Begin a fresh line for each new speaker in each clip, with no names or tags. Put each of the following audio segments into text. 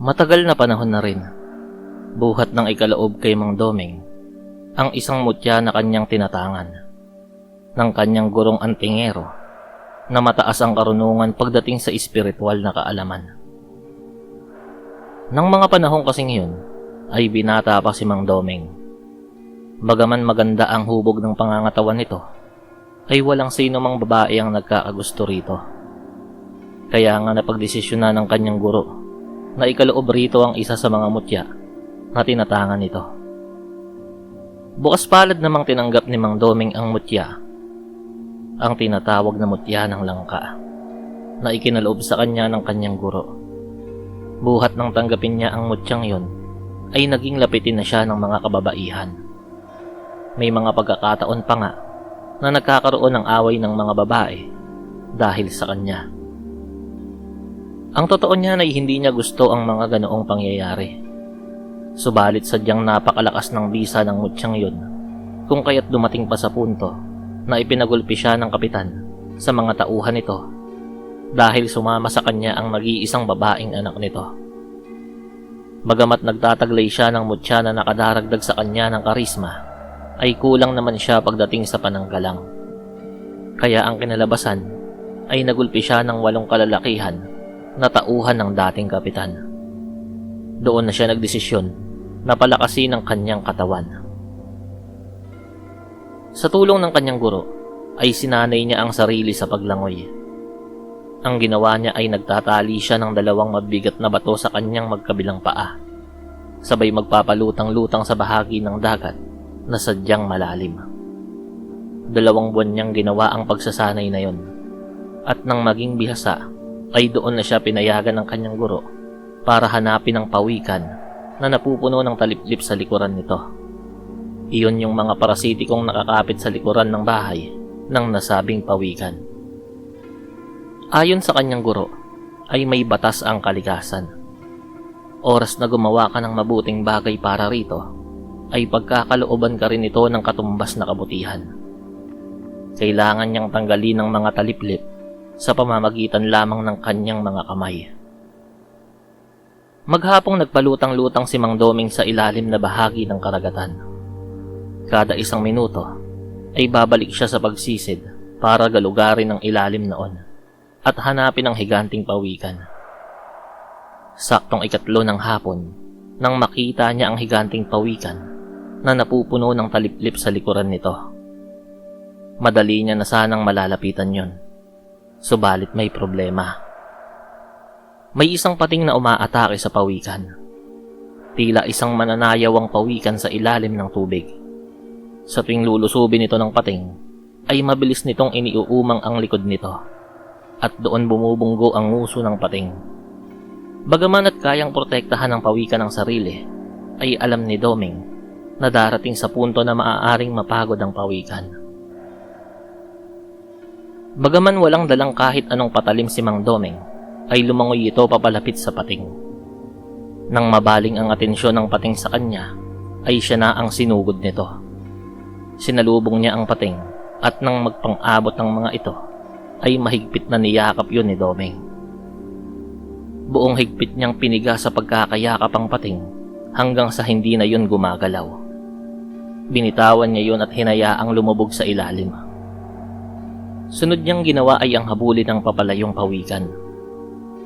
Matagal na panahon na rin, buhat ng ikalaob kay Mang Doming, ang isang mutya na kanyang tinatangan, ng kanyang gurong antingero, na mataas ang karunungan pagdating sa espiritual na kaalaman. Nang mga panahon kasing yun, ay binata pa si Mang Doming. Bagaman maganda ang hubog ng pangangatawan nito, ay walang sino mang babae ang nagkakagusto rito. Kaya nga napagdesisyon na ng kanyang guro na ikaloob rito ang isa sa mga mutya na tinatangan nito. Bukas palad namang tinanggap ni Mang Doming ang mutya, ang tinatawag na mutya ng langka, na ikinaloob sa kanya ng kanyang guro. Buhat nang tanggapin niya ang mutyang yon, ay naging lapitin na siya ng mga kababaihan. May mga pagkakataon pa nga na nagkakaroon ng away ng mga babae dahil sa kanya. Ang totoo niya ay hindi niya gusto ang mga ganoong pangyayari. Subalit sadyang napakalakas ng bisa ng mutyang yun, kung kaya't dumating pa sa punto na ipinagulpi siya ng kapitan sa mga tauhan nito dahil sumama sa kanya ang nag-iisang babaeng anak nito. Bagamat nagtataglay siya ng mutya na nakadaragdag sa kanya ng karisma, ay kulang naman siya pagdating sa pananggalang. Kaya ang kinalabasan ay nagulpi siya ng 8 kalalakihan na tauhan ng dating kapitan. Doon na siya nagdesisyon na palakasin ang kanyang katawan. Sa tulong ng kanyang guro, ay sinanay niya ang sarili sa paglangoy. Ang ginawa niya ay nagtatali siya ng 2 mabigat na bato sa kanyang magkabilang paa, sabay magpapalutang-lutang sa bahagi ng dagat na sadyang malalim. 2 buwan niyang ginawa ang pagsasanay na yon, at nang maging bihasa, ay doon na siya pinayagan ng kanyang guro para hanapin ang pawikan na napupuno ng taliplip sa likuran nito. Iyon yung mga parasitikong nakakapit sa likuran ng bahay ng nasabing pawikan. Ayon sa kanyang guro, ay may batas ang kalikasan. Oras na gumawa ka ng mabuting bagay para rito, ay pagkakalooban ka rin ito ng katumbas na kabutihan. Kailangan niyang tanggalin ng mga taliplip sa pamamagitan lamang ng kanyang mga kamay. Maghapong nagpalutang-lutang si Mang Doming sa ilalim na bahagi ng karagatan. Kada 1 minuto ay babalik siya sa pagsisid para galugarin ang ilalim noon at hanapin ang higanting pawikan. Saktong 3 ng hapon nang makita niya ang higanting pawikan na napupuno ng taliplip sa likuran nito. Madali niya na sanang malalapitan yon. Subalit may problema. May isang pating na umaatake sa pawikan. Tila isang mananayawang pawikan sa ilalim ng tubig. Sa tuwing lulusubin ito ng pating, ay mabilis nitong iniuumang ang likod nito, at doon bumubunggo ang nguso ng pating. Bagaman at kayang protektahan ng pawikan ng sarili, ay alam ni Doming na darating sa punto na maaaring mapagod ang pawikan. Bagaman walang dalang kahit anong patalim si Mang Doming, ay lumangoy ito papalapit sa pating. Nang mabaling ang atensyon ng pating sa kanya, ay siya na ang sinugod nito. Sinalubong niya ang pating, at nang magpang-abot ng mga ito, ay mahigpit na niyakap yun ni Doming. Buong higpit niyang piniga sa pagkakayakap ang pating hanggang sa hindi na yun gumagalaw. Binitawan niya yun at hinayaang lumubog sa ilalim. Sunod niyang ginawa ay ang habulin ng papalayong pawikan.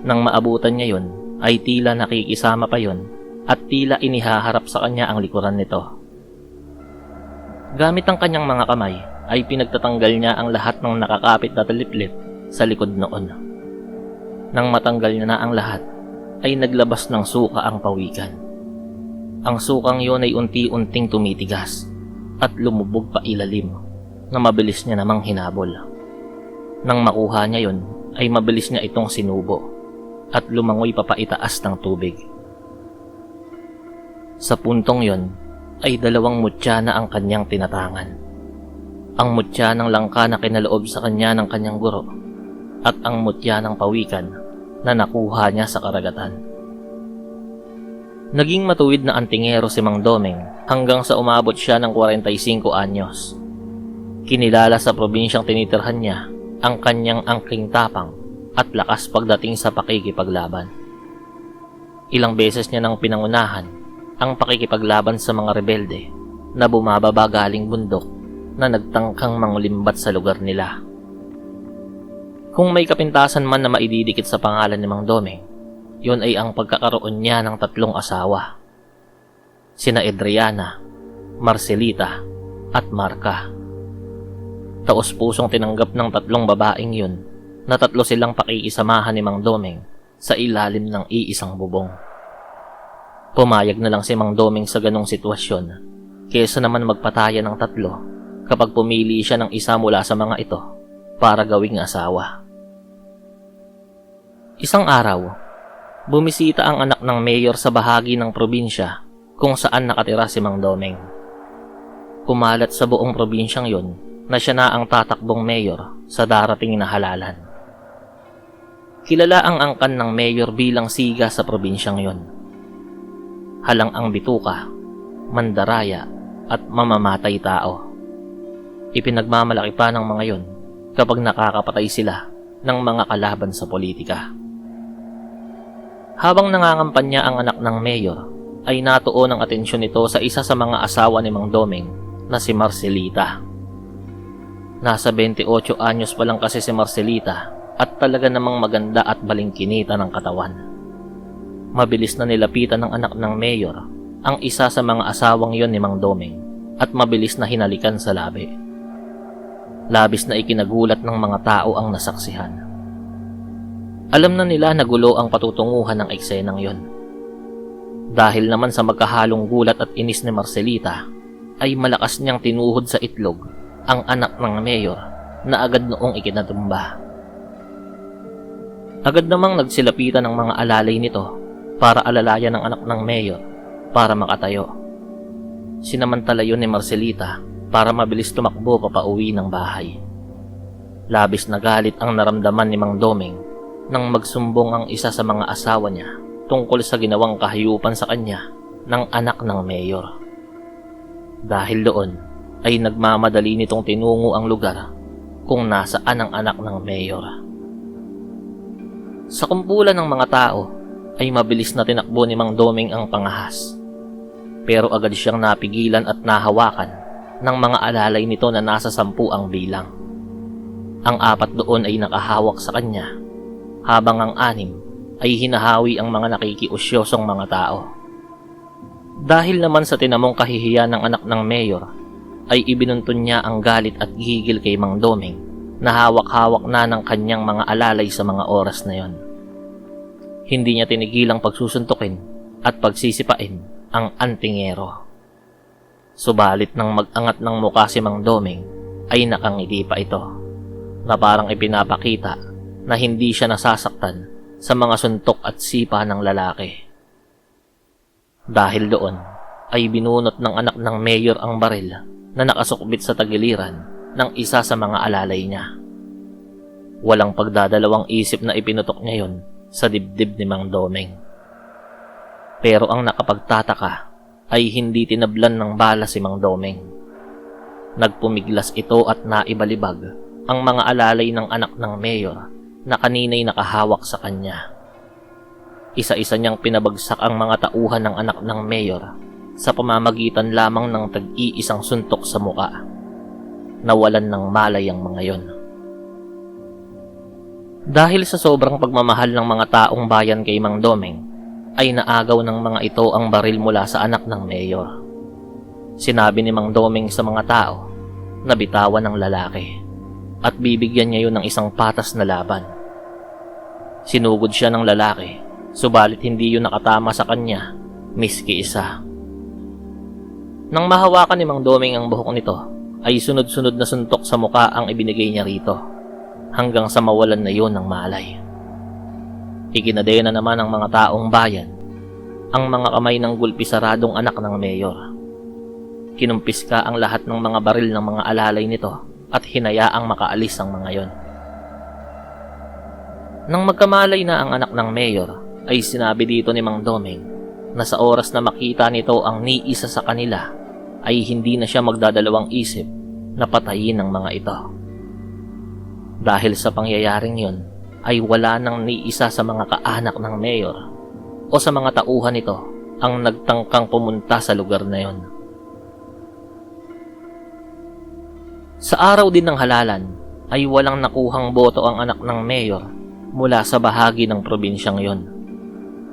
Nang maabutan niya yon, ay tila nakikisama pa yon at tila inihaharap sa kanya ang likuran nito. Gamit ang kanyang mga kamay, ay pinagtatanggal niya ang lahat ng nakakapit na taliplip sa likod noon. Nang matanggal niya na ang lahat, ay naglabas ng suka ang pawikan. Ang sukang yon ay unti-unting tumitigas at lumubog pa ilalim na mabilis niya namang hinabol. Nang makuha niya yon, ay mabilis niya itong sinubo at lumangoy papaitaas ng tubig. Sa puntong yon, ay 2 mutya na ang kanyang tinatangan. Ang mutya ng langka na kinaloob sa kanya ng kanyang guro, at ang mutya ng pawikan na nakuha niya sa karagatan. Naging matuwid na antingero si Mang Doming hanggang sa umabot siya ng 45 anyos. Kinilala sa probinsyang tinitirhan niya ang kanyang angking tapang at lakas pagdating sa pakikipaglaban. Ilang beses niya nang pinangunahan ang pakikipaglaban sa mga rebelde na bumababa galing bundok na nagtangkang mangulimbat sa lugar nila. Kung may kapintasan man na maididikit sa pangalan ni Mang Domeng, yun ay ang pagkakaroon niya ng 3 asawa. Sina Adriana, Marcelita, at Marca. Taos-pusong tinanggap ng 3 babaeng yun na 3 silang pakikisamahan ni Mang Domeng sa ilalim ng iisang bubong. Pumayag na lang si Mang Domeng sa ganong sitwasyon kaysa naman magpataya ng 3 kapag pumili siya ng isa mula sa mga ito para gawing asawa. Isang araw, bumisita ang anak ng mayor sa bahagi ng probinsya kung saan nakatira si Mang Domeng. Kumalat sa buong probinsyang yon na siya na ang tatakbong mayor sa darating na halalan. Kilala ang angkan ng mayor bilang siga sa probinsyang yon. Halang ang bituka, mandaraya, at mamamatay tao. Ipinagmamalaki pa ng mga yon kapag nakakapatay sila ng mga kalaban sa politika. Habang nangangampanya ang anak ng mayor, ay natuon ang atensyon nito sa isa sa mga asawa ni Mang Domeng na si Marcelita. Nasa 28 anyos pa lang kasi si Marcelita at talaga namang maganda at balingkinita ng katawan. Mabilis na nilapitan ng anak ng mayor ang isa sa mga asawang yon ni Mang Domeng at mabilis na hinalikan sa labi. Labis na ikinagulat ng mga tao ang nasaksihan. Alam na nila na gulo ang patutunguhan ng eksenang yon. Dahil naman sa magkahalong gulat at inis ni Marcelita, ay malakas niyang tinuhod sa itlog ang anak ng mayor na agad noong ikinatumba. Agad namang nagsilapitan ng mga alalay nito para alalayan ng anak ng mayor para makatayo. Sinamantala yun ni Marcelita para mabilis tumakbo papauwi ng bahay. Labis na galit ang naramdaman ni Mang Domeng nang magsumbong ang isa sa mga asawa niya tungkol sa ginawang kahayupan sa kanya ng anak ng mayor. Dahil doon ay nagmamadali nitong tinungo ang lugar kung nasaan ang anak ng mayor. Sa kumpulan ng mga tao ay mabilis na tinakbo ni Mang Domeng ang pangahas. Pero agad siyang napigilan at nahawakan ng mga alalay nito na nasa 10 ang bilang. Ang 4 doon ay nakahawak sa kanya, habang ang 6 ay hinahawi ang mga nakikiusyosong mga tao. Dahil naman sa tinamong kahihiyan ng anak ng mayor, ay ibinuntun niya ang galit at gigil kay Mang Domeng na hawak-hawak na ng kanyang mga alalay sa mga oras na yon. Hindi niya tinigilang pagsusuntukin at pagsisipain ang antingero. Subalit nang mag-angat ng mukha si Mang Domeng ay nakangiti pa ito, na parang ipinapakita na hindi siya nasasaktan sa mga suntok at sipa ng lalaki. Dahil doon ay binunot ng anak ng mayor ang baril na nakasukbit sa tagiliran ng isa sa mga alalay niya. Walang pagdadalawang isip na ipinutok niya yon sa dibdib ni Mang Domeng. Pero ang nakapagtataka ay hindi tinablan ng bala si Mang Domeng. Nagpumiglas ito at naibalibag ang mga alalay ng anak ng mayor na kanina'y nakahawak sa kanya. Isa-isa niyang pinabagsak ang mga tauhan ng anak ng mayor sa pamamagitan lamang ng tag-iisang suntok sa muka. Nawalan ng malay ang mga yon. Dahil sa sobrang pagmamahal ng mga taong bayan kay Mang Domeng, ay naagaw ng mga ito ang baril mula sa anak ng mayor. Sinabi ni Mang Domeng sa mga tao na bitawan ng lalaki at bibigyan niya yun ng isang patas na laban. Sinugod siya ng lalaki, subalit hindi yun nakatama sa kanya, miski isa. Nang mahawakan ni Mang Domeng ang buhok nito, ay sunod-sunod na suntok sa muka ang ibinigay niya rito, hanggang sa mawalan na yun ng malay. Ikinadena naman ng mga taong bayan ang mga kamay ng gulpisaradong anak ng mayor. Kinumpiska ang lahat ng mga baril ng mga alalay nito at hinayaang makaalis ang mga yon. Nang magkamalay na ang anak ng mayor, ay sinabi dito ni Mang Domeng na sa oras na makita nito ang niisa sa kanila, ay hindi na siya magdadalawang isip na patayin ng mga ito. Dahil sa pangyayaring yon, ay wala nang niisa sa mga kaanak ng mayor o sa mga tauhan nito ang nagtangkang pumunta sa lugar na yon. Sa araw din ng halalan ay walang nakuhang boto ang anak ng mayor mula sa bahagi ng probinsyang yon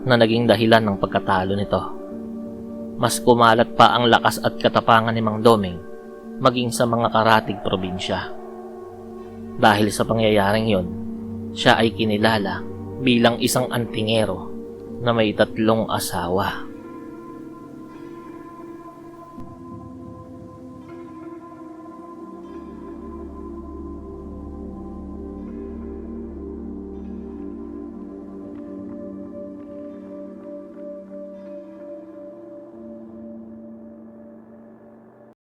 na naging dahilan ng pagkatalo nito. Mas kumalat pa ang lakas at katapangan ni Mang Doming maging sa mga karatig probinsya. Dahil sa pangyayaring yon, siya ay kinilala bilang isang antingero na may 3 asawa.